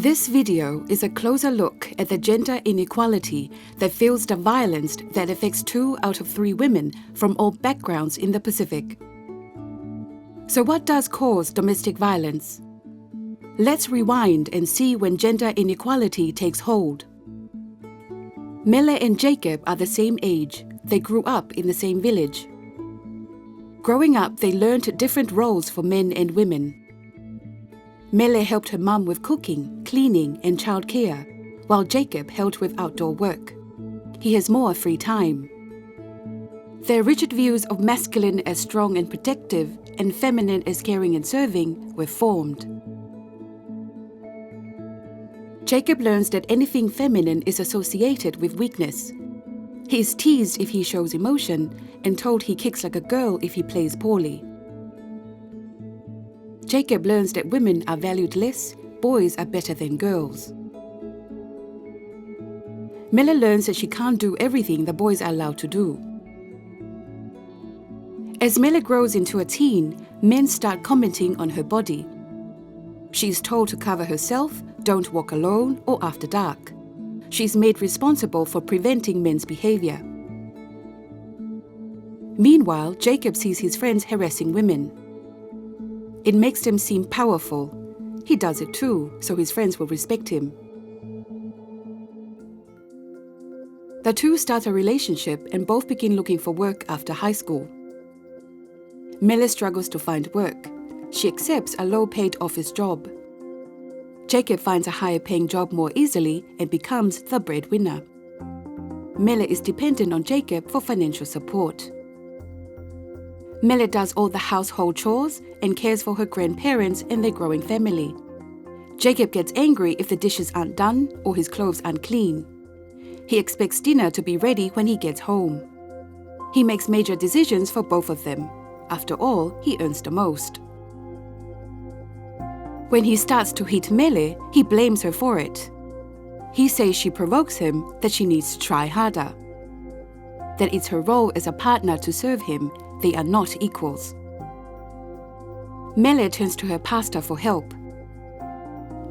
This video is a closer look at the gender inequality that fuels the violence that affects 2 out of 3 women from all backgrounds in the Pacific. So what does cause domestic violence? Let's rewind and see when gender inequality takes hold. Mele and Jacob are the same age. They grew up in the same village. Growing up, they learned different roles for men and women. Mele helped her mum with cooking, cleaning, and childcare, while Jacob helped with outdoor work. He has more free time. Their rigid views of masculine as strong and protective and feminine as caring and serving were formed. Jacob learns that anything feminine is associated with weakness. He is teased if he shows emotion and told he kicks like a girl if he plays poorly. Jacob learns that women are valued less, boys are better than girls. Mele learns that she can't do everything the boys are allowed to do. As Mele grows into a teen, men start commenting on her body. She is told to cover herself, don't walk alone or after dark. She is made responsible for preventing men's behavior. Meanwhile, Jacob sees his friends harassing women. It makes them seem powerful. He does it too, so his friends will respect him. The two start a relationship and both begin looking for work after high school. Mele struggles to find work. She accepts a low-paid office job. Jacob finds a higher-paying job more easily and becomes the breadwinner. Mele is dependent on Jacob for financial support. Mele does all the household chores and cares for her grandparents and their growing family. Jacob gets angry if the dishes aren't done or his clothes aren't clean. He expects dinner to be ready when he gets home. He makes major decisions for both of them. After all, he earns the most. When he starts to hit Mele, he blames her for it. He says she provokes him, that she needs to try harder. That it's her role as a partner to serve him. They are not equals. Mele turns to her pastor for help.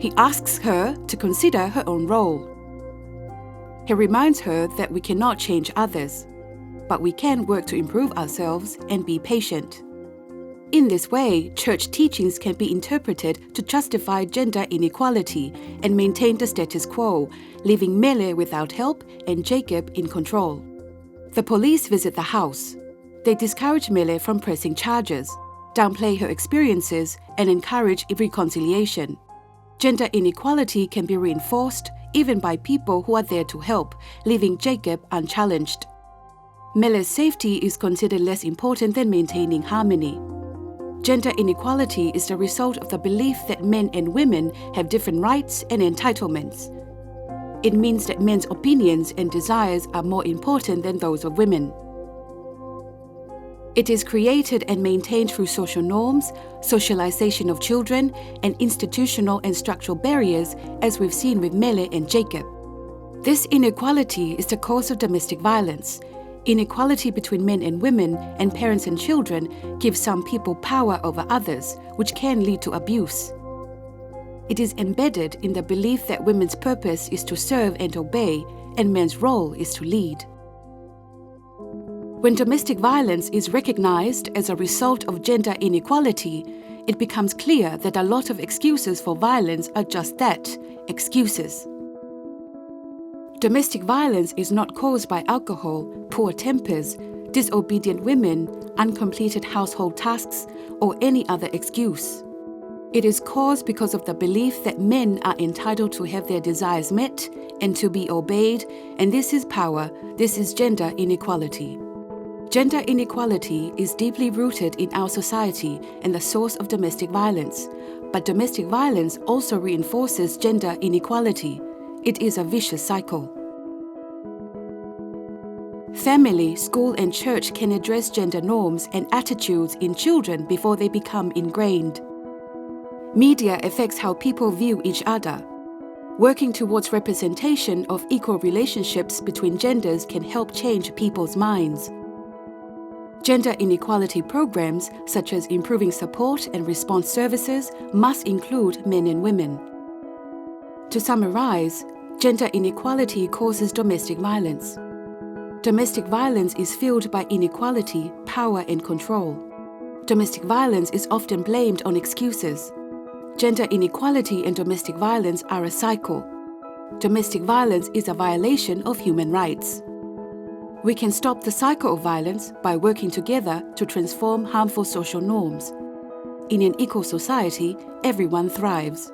He asks her to consider her own role. He reminds her that we cannot change others, but we can work to improve ourselves and be patient. In this way, church teachings can be interpreted to justify gender inequality and maintain the status quo, leaving Mele without help and Jacob in control. The police visit the house. They discourage Mele from pressing charges, downplay her experiences, and encourage reconciliation. Gender inequality can be reinforced even by people who are there to help, leaving Jacob unchallenged. Mele's safety is considered less important than maintaining harmony. Gender inequality is the result of the belief that men and women have different rights and entitlements. It means that men's opinions and desires are more important than those of women. It is created and maintained through social norms, socialization of children, and institutional and structural barriers, as we've seen with Mele and Jacob. This inequality is the cause of domestic violence. Inequality between men and women and parents and children gives some people power over others, which can lead to abuse. It is embedded in the belief that women's purpose is to serve and obey, and men's role is to lead. When domestic violence is recognized as a result of gender inequality, it becomes clear that a lot of excuses for violence are just that, excuses. Domestic violence is not caused by alcohol, poor tempers, disobedient women, uncompleted household tasks, or any other excuse. It is caused because of the belief that men are entitled to have their desires met and to be obeyed, and this is power, this is gender inequality. Gender inequality is deeply rooted in our society and the source of domestic violence. But domestic violence also reinforces gender inequality. It is a vicious cycle. Family, school, and church can address gender norms and attitudes in children before they become ingrained. Media affects how people view each other. Working towards representation of equal relationships between genders can help change people's minds. Gender inequality programs, such as improving support and response services, must include men and women. To summarize, gender inequality causes domestic violence. Domestic violence is fueled by inequality, power, and control. Domestic violence is often blamed on excuses. Gender inequality and domestic violence are a cycle. Domestic violence is a violation of human rights. We can stop the cycle of violence by working together to transform harmful social norms. In an equal society, everyone thrives.